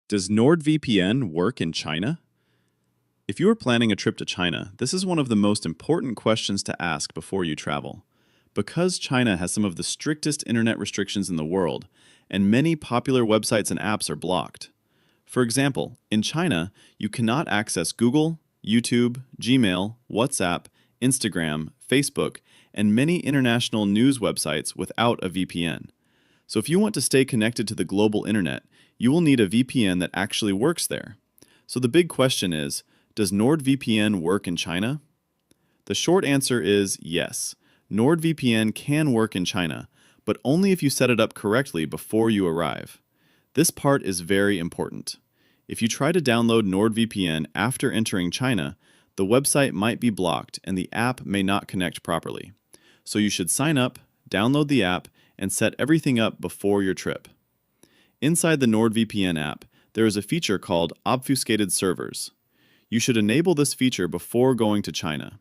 Does NordVPN work in China? If you are planning a trip to China, this is one of the most important questions to ask before you travel. Because China has some of the strictest internet restrictions in the world, and many popular websites and apps are blocked. For example, in China, you cannot access Google, YouTube, Gmail, WhatsApp, Instagram, Facebook, and many international news websites without a VPN. So if you want to stay connected to the global internet, you will need a VPN that actually works there. So the big question is, does NordVPN work in China? The short answer is yes. NordVPN can work in China, but only if you set it up correctly before you arrive. This part is very important. If you try to download NordVPN after entering China, the website might be blocked and the app may not connect properly. So you should sign up, download the app, and set everything up before your trip. Inside the NordVPN app, there is a feature called Obfuscated servers. You should enable this feature before going to China.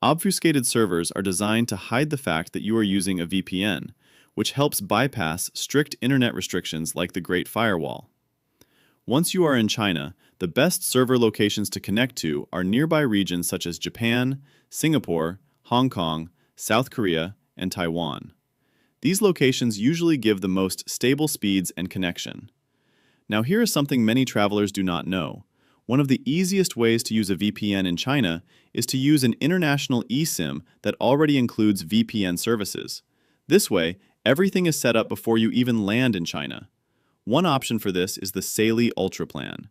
Obfuscated servers are designed to hide the fact that you are using a VPN, which helps bypass strict internet restrictions like the Great Firewall. Once you are in China, the best server locations to connect to are nearby regions such as Japan, Singapore, Hong Kong, South Korea, and Taiwan. These locations usually give the most stable speeds and connection. Now here is something many travelers do not know. One of the easiest ways to use a VPN in China is to use an international eSIM that already includes VPN services. This way, everything is set up before you even land in China. One option for this is the Saily Ultra plan.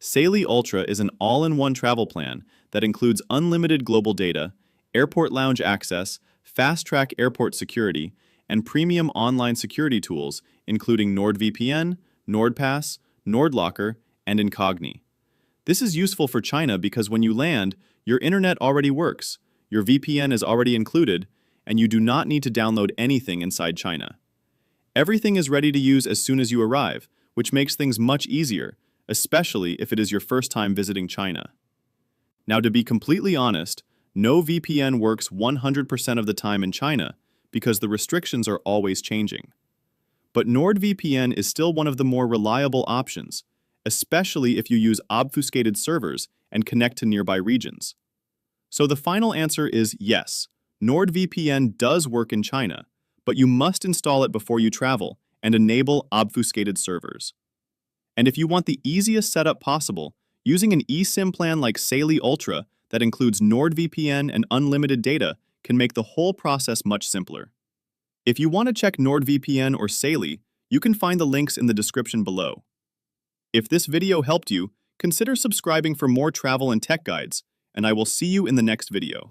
Saily Ultra is an all-in-one travel plan that includes unlimited global data, airport lounge access, fast-track airport security, and premium online security tools, including NordVPN, NordPass, NordLocker, and Incogni. This is useful for China because when you land, your internet already works, your VPN is already included, and you do not need to download anything inside China. Everything is ready to use as soon as you arrive, which makes things much easier, especially if it is your first time visiting China. Now, to be completely honest, no VPN works 100% of the time in China, because the restrictions are always changing. But NordVPN is still one of the more reliable options, especially if you use obfuscated servers and connect to nearby regions. So the final answer is yes, NordVPN does work in China, but you must install it before you travel and enable obfuscated servers. And if you want the easiest setup possible, using an eSIM plan like Saily Ultra that includes NordVPN and unlimited data can make the whole process much simpler. If you want to check NordVPN or Saily, you can find the links in the description below. If this video helped you, consider subscribing for more travel and tech guides, and I will see you in the next video.